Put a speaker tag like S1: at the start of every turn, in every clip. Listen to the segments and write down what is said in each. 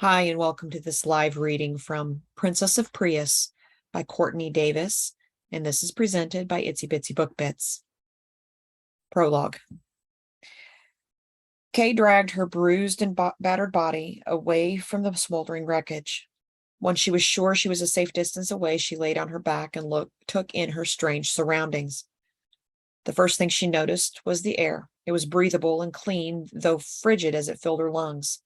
S1: Hi, and welcome to this live reading from Princess of Prias by Courtney Davis, and this is presented by Itsy Bitsy Book Bits. Prologue. Kay dragged her bruised and battered body away from the smoldering wreckage. When she was sure she was a safe distance away, she laid on her back and took in her strange surroundings. The first thing she noticed was the air. It was breathable and clean, though frigid as it filled her lungs.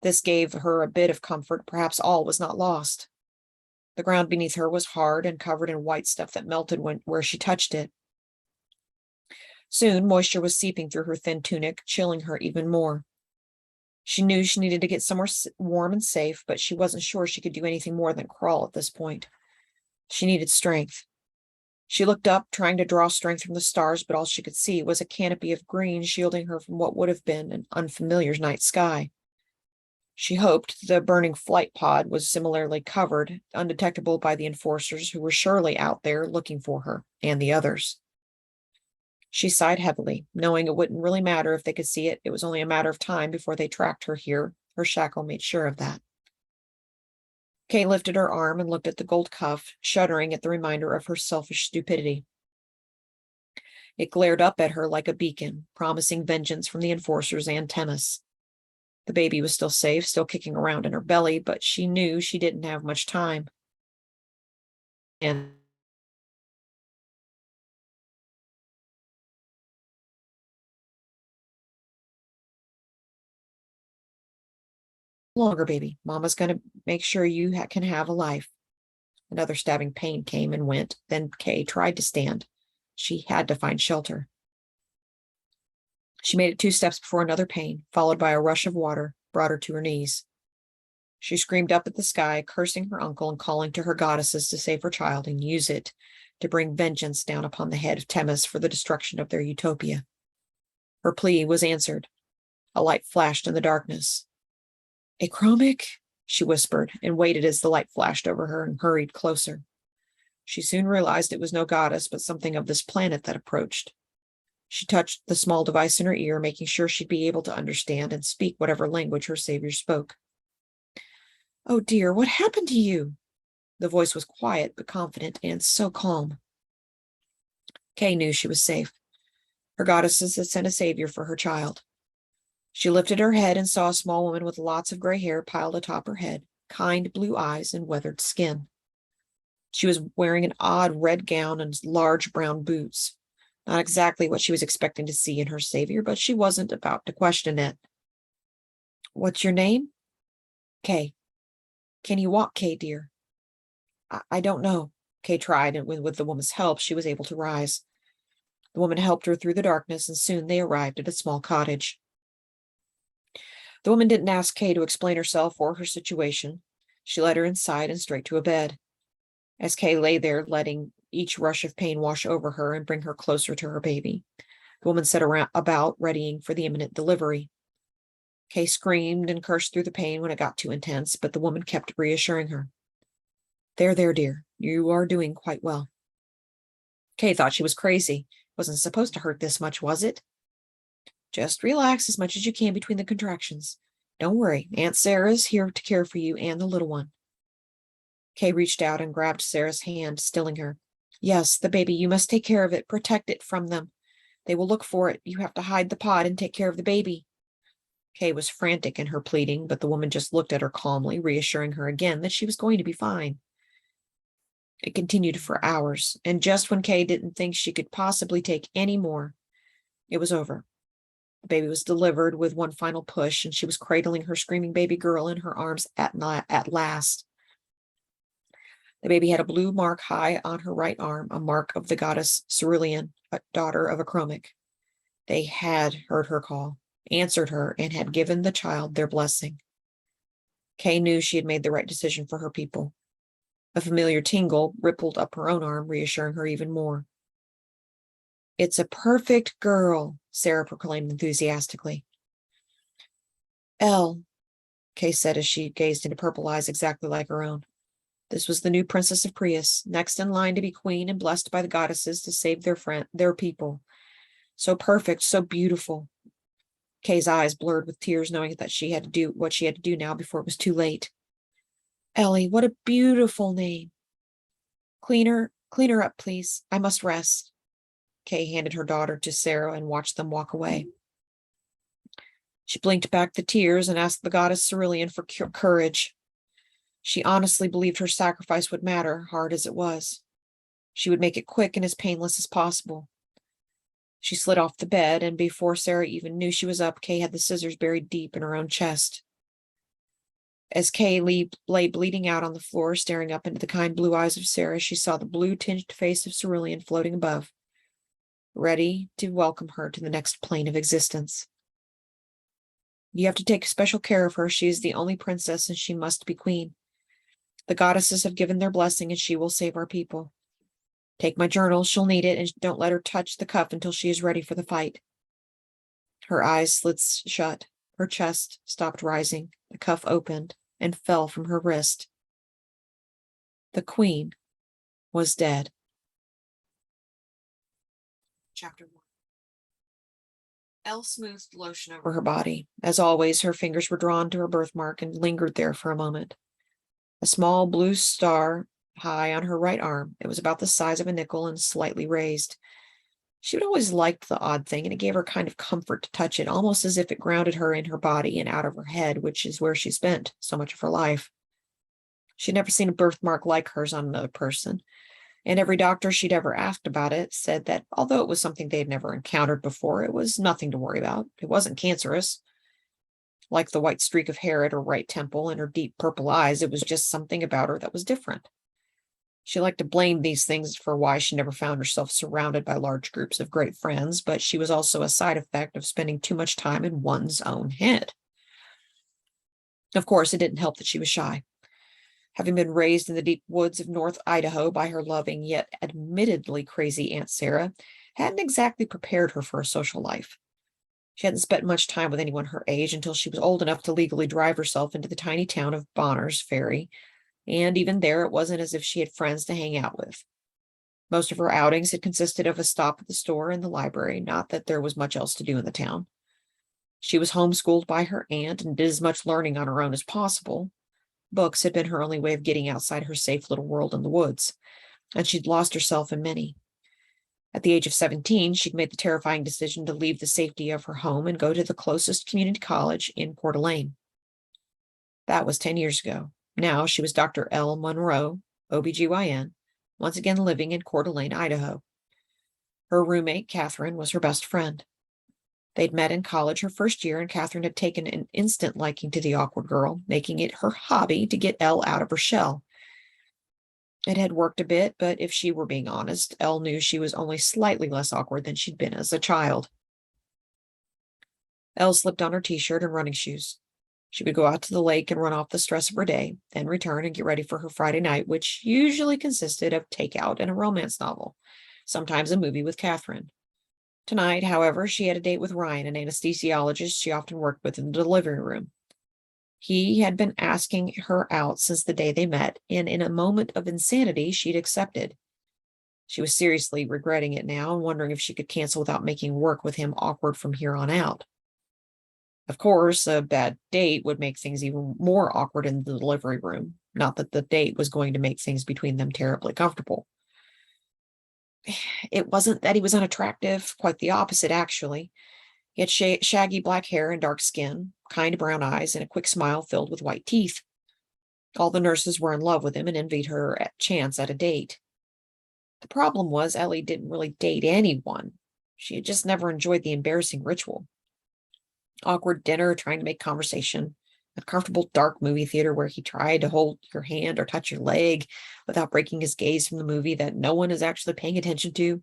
S1: This gave her a bit of comfort. Perhaps all was not lost. The ground beneath her was hard and covered in white stuff that melted where she touched it. Soon, moisture was seeping through her thin tunic, chilling her even more. She knew she needed to get somewhere warm and safe, but she wasn't sure she could do anything more than crawl at this point. She needed strength. She looked up, trying to draw strength from the stars, but all she could see was a canopy of green shielding her from what would have been an unfamiliar night sky. She hoped the burning flight pod was similarly covered, undetectable by the enforcers who were surely out there looking for her and the others. She sighed heavily, knowing it wouldn't really matter if they could see it. It was only a matter of time before they tracked her here. Her shackle made sure of that. Kay lifted her arm and looked at the gold cuff, shuddering at the reminder of her selfish stupidity. It glared up at her like a beacon, promising vengeance from the enforcers and Themis. The baby was still safe, still kicking around in her belly, but she knew she didn't have much time. And longer, baby. Mama's going to make sure you can have a life. Another stabbing pain came and went. Then Kay tried to stand. She had to find shelter. She made it 2 steps before another pain, followed by a rush of water, brought her to her knees. She screamed up at the sky, cursing her uncle and calling to her goddesses to save her child and use it to bring vengeance down upon the head of Themis for the destruction of their utopia. Her plea was answered. A light flashed in the darkness. "A chromic?" she whispered, and waited as the light flashed over her and hurried closer. She soon realized it was no goddess, but something of this planet that approached. She touched the small device in her ear, making sure she'd be able to understand and speak whatever language her savior spoke. "Oh dear, what happened to you?" The voice was quiet but confident and so calm. Kay knew she was safe. Her goddesses had sent a savior for her child. She lifted her head and saw a small woman with lots of gray hair piled atop her head, kind blue eyes, and weathered skin. She was wearing an odd red gown and large brown boots. Not exactly what she was expecting to see in her savior, but she wasn't about to question it. "What's your name?" "Kay." "Can you walk, Kay, dear?" I don't know." Kay tried, and with the woman's help, she was able to rise. The woman helped her through the darkness, and soon they arrived at a small cottage. The woman didn't ask Kay to explain herself or her situation. She led her inside and straight to a bed. As Kay lay there, letting each rush of pain wash over her and bring her closer to her baby, the woman set about readying for the imminent delivery. Kay screamed and cursed through the pain when it got too intense, but the woman kept reassuring her. There, dear. You are doing quite well." Kay thought she was crazy. It wasn't supposed to hurt this much, was it? "Just relax as much as you can between the contractions. Don't worry, Aunt Sarah's here to care for you and the little one." Kay reached out and grabbed Sarah's hand, stilling her. "Yes, the baby. You must take care of it. Protect it from them. They will look for it. You have to hide the pod and take care of the baby." Kay was frantic in her pleading, but the woman just looked at her calmly, reassuring her again that she was going to be fine. It continued for hours, and just when Kay didn't think she could possibly take any more, it was over. The baby was delivered with one final push, and she was cradling her screaming baby girl in her arms at last. The baby had a blue mark high on her right arm, a mark of the goddess Cerulean, daughter of Achromic. They had heard her call, answered her, and had given the child their blessing. Kay knew she had made the right decision for her people. A familiar tingle rippled up her own arm, reassuring her even more. "It's a perfect girl," Sarah proclaimed enthusiastically. "Elle," Kay said as she gazed into purple eyes exactly like her own. This was the new Princess of Prias, next in line to be queen and blessed by the goddesses to save their people. So perfect, so beautiful. Kay's eyes blurred with tears, knowing that she had to do what she had to do now before it was too late. Ellie, what a beautiful name. Clean her up, please. I must rest. Kay handed her daughter to Sarah and watched them walk away. She blinked back the tears and asked the goddess Cerulean for courage. She honestly believed her sacrifice would matter, hard as it was. She would make it quick and as painless as possible. She slid off the bed, and before Sarah even knew she was up, Kay had the scissors buried deep in her own chest. As Kay lay bleeding out on the floor, staring up into the kind blue eyes of Sarah, she saw the blue-tinged face of Cerulean floating above, ready to welcome her to the next plane of existence. You have to take special care of her. She is the only princess, and she must be queen. The goddesses have given their blessing, and she will save our people. Take my journal. She'll need it, and don't let her touch the cuff until she is ready for the fight. Her eyes slid shut. Her chest stopped rising. The cuff opened and fell from her wrist. The queen was dead. Chapter 1. Elle smoothed lotion over her body. As always, her fingers were drawn to her birthmark and lingered there for a moment. A small blue star high on her right arm. It was about the size of a nickel and slightly raised. She had always liked the odd thing, and it gave her kind of comfort to touch it, almost as if it grounded her in her body and out of her head, which is where she spent so much of her life. She'd never seen a birthmark like hers on another person, and every doctor she'd ever asked about it said that although it was something they'd never encountered before, it was nothing to worry about. It wasn't cancerous. Like the white streak of hair at her right temple and her deep purple eyes, it was just something about her that was different. She liked to blame these things for why she never found herself surrounded by large groups of great friends, but she was also a side effect of spending too much time in one's own head. Of course, it didn't help that she was shy. Having been raised in the deep woods of North Idaho by her loving yet admittedly crazy Aunt Sarah, hadn't exactly prepared her for a social life. She hadn't spent much time with anyone her age until she was old enough to legally drive herself into the tiny town of Bonners Ferry, and even there it wasn't as if she had friends to hang out with. Most of her outings had consisted of a stop at the store and the library, not that there was much else to do in the town. She was homeschooled by her aunt and did as much learning on her own as possible. Books had been her only way of getting outside her safe little world in the woods, and she'd lost herself in many. At the age of 17, she'd made the terrifying decision to leave the safety of her home and go to the closest community college in Coeur d'Alene. That was 10 years ago. Now she was Dr. Elle Monroe, OBGYN, once again living in Coeur d'Alene, Idaho. Her roommate, Catherine, was her best friend. They'd met in college her first year, and Catherine had taken an instant liking to the awkward girl, making it her hobby to get Elle out of her shell. It had worked a bit, but if she were being honest, Elle knew she was only slightly less awkward than she'd been as a child. Elle slipped on her t-shirt and running shoes. She would go out to the lake and run off the stress of her day, then return and get ready for her Friday night, which usually consisted of takeout and a romance novel, sometimes a movie with Catherine. Tonight, however, she had a date with Ryan, an anesthesiologist she often worked with in the delivery room. He had been asking her out since the day they met, and in a moment of insanity, she'd accepted. She was seriously regretting it now and wondering if she could cancel without making work with him awkward from here on out. Of course, a bad date would make things even more awkward in the delivery room. Not that the date was going to make things between them terribly comfortable. It wasn't that he was unattractive, quite the opposite, actually. He had shaggy black hair and dark skin, kind brown eyes, and a quick smile filled with white teeth. All the nurses were in love with him and envied her chance at a date. The problem was Ellie didn't really date anyone. She had just never enjoyed the embarrassing ritual. Awkward dinner, trying to make conversation, a comfortable dark movie theater where he tried to hold your hand or touch your leg without breaking his gaze from the movie that no one is actually paying attention to.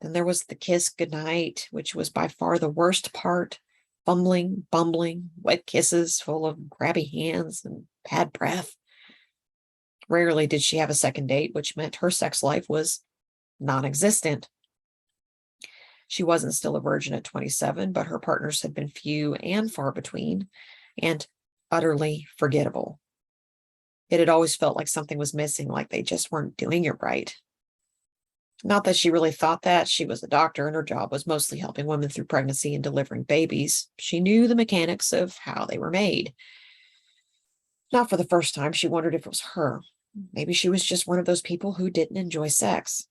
S1: Then there was the kiss goodnight, which was by far the worst part. Bumbling, wet kisses full of grabby hands and bad breath. Rarely did she have a second date, which meant her sex life was non-existent. She wasn't still a virgin at 27, but her partners had been few and far between, and utterly forgettable. It had always felt like something was missing, like they just weren't doing it right. Not that she really thought that. She was a doctor and her job was mostly helping women through pregnancy and delivering babies. She knew the mechanics of how they were made. Not for the first time, she wondered if it was her. Maybe she was just one of those people who didn't enjoy sex,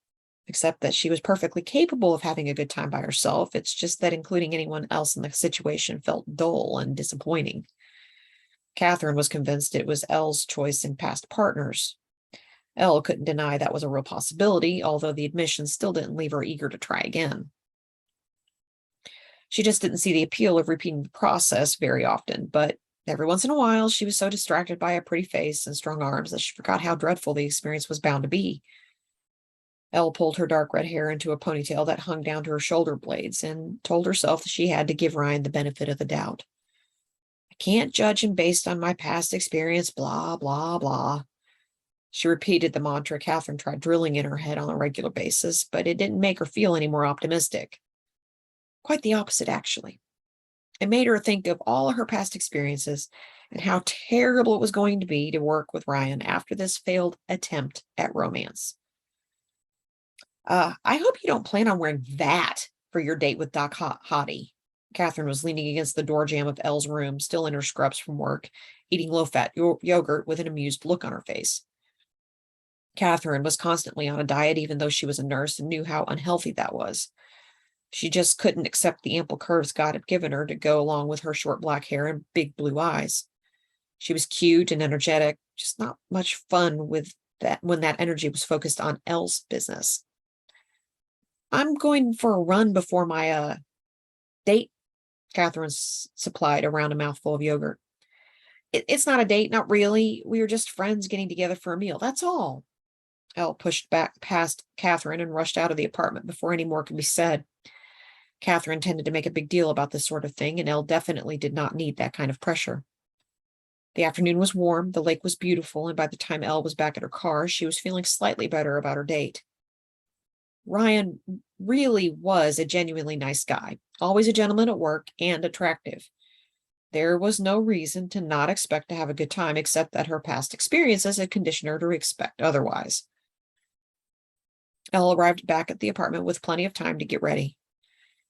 S1: except that she was perfectly capable of having a good time by herself. It's just that including anyone else in the situation felt dull and disappointing. Catherine was convinced it was Elle's choice in past partners. Elle couldn't deny that was a real possibility, although the admission still didn't leave her eager to try again. She just didn't see the appeal of repeating the process very often, but every once in a while, she was so distracted by a pretty face and strong arms that she forgot how dreadful the experience was bound to be. Elle pulled her dark red hair into a ponytail that hung down to her shoulder blades and told herself that she had to give Ryan the benefit of the doubt. I can't judge him based on my past experience, blah, blah, blah. She repeated the mantra Catherine tried drilling in her head on a regular basis, but it didn't make her feel any more optimistic. Quite the opposite, actually. It made her think of all of her past experiences and how terrible it was going to be to work with Ryan after this failed attempt at romance. I hope you don't plan on wearing that for your date with Doc Hottie. Catherine was leaning against the door jamb of Elle's room, still in her scrubs from work, eating low-fat yogurt with an amused look on her face. Catherine was constantly on a diet, even though she was a nurse and knew how unhealthy that was. She just couldn't accept the ample curves God had given her to go along with her short black hair and big blue eyes. She was cute and energetic, just not much fun with that when that energy was focused on Elle's business. I'm going for a run before my date, Catherine supplied around a mouthful of yogurt. It's not a date, not really. We were just friends getting together for a meal. That's all. Elle pushed back past Catherine and rushed out of the apartment before any more could be said. Catherine tended to make a big deal about this sort of thing, and Elle definitely did not need that kind of pressure. The afternoon was warm, the lake was beautiful, and by the time Elle was back at her car, she was feeling slightly better about her date. Ryan really was a genuinely nice guy, always a gentleman at work and attractive. There was no reason to not expect to have a good time, except that her past experiences had conditioned her to expect otherwise. Elle arrived back at the apartment with plenty of time to get ready.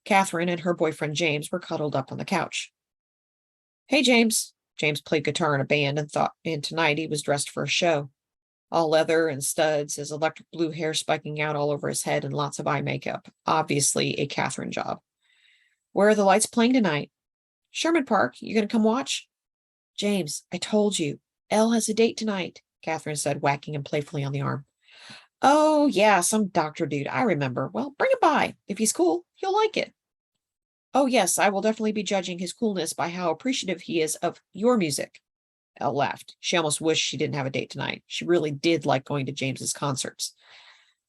S1: Catherine and her boyfriend James were cuddled up on the couch. Hey, James. James played guitar in a band and tonight he was dressed for a show. All leather and studs, his electric blue hair spiking out all over his head and lots of eye makeup. Obviously a Catherine job. Where are the lights playing tonight? Sherman Park. You going to come watch? James, I told you. Elle has a date tonight, Catherine said, whacking him playfully on the arm. Oh, yeah, some doctor dude. I remember. Well, bring it by. If he's cool, he'll like it. Oh, yes, I will definitely be judging his coolness by how appreciative he is of your music. Elle laughed. She almost wished she didn't have a date tonight. She really did like going to James's concerts.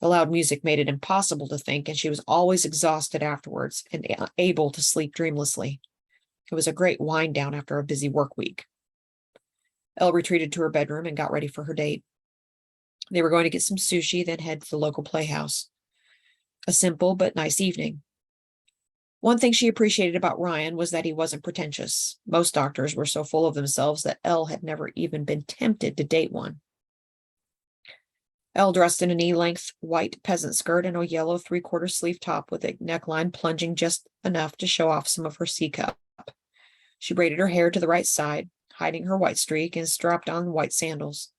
S1: The loud music made it impossible to think, and she was always exhausted afterwards and able to sleep dreamlessly. It was a great wind down after a busy work week. Elle retreated to her bedroom and got ready for her date. They were going to get some sushi, then head to the local playhouse. A simple but nice evening. One thing she appreciated about Ryan was that he wasn't pretentious. Most doctors were so full of themselves that Elle had never even been tempted to date one. Elle dressed in a knee-length white peasant skirt and a yellow three-quarter sleeve top with a neckline plunging just enough to show off some of her C cup. She braided her hair to the right side, hiding her white streak, and strapped on white sandals.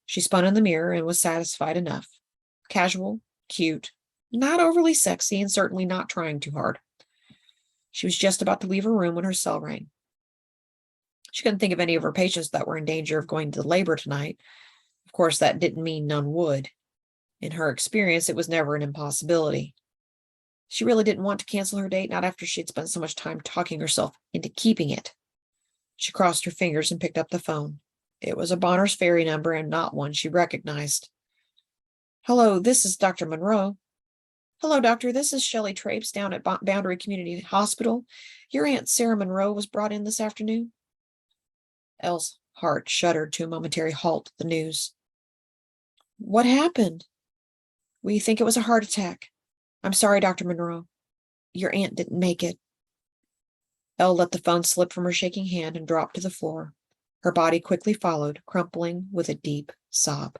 S1: She spun in the mirror and was satisfied enough. Casual, cute, not overly sexy, and certainly not trying too hard. She was just about to leave her room when her cell rang. She couldn't think of any of her patients that were in danger of going to labor tonight. Of course, that didn't mean none would. In her experience, it was never an impossibility. She really didn't want to cancel her date, not after she'd spent so much time talking herself into keeping it. She crossed her fingers and picked up the phone. It was a Bonner's Ferry number and not one she recognized. Hello, this is Dr. Monroe. Hello, doctor. This is Shelley Trapes down at Boundary Community Hospital. Your Aunt Sarah Monroe was brought in this afternoon. Elle's heart shuddered to a momentary halt at the news. What happened? We think it was a heart attack. I'm sorry, Dr. Monroe. Your aunt didn't make it. Elle let the phone slip from her shaking hand and drop to the floor. Her body quickly followed, crumpling with a deep sob.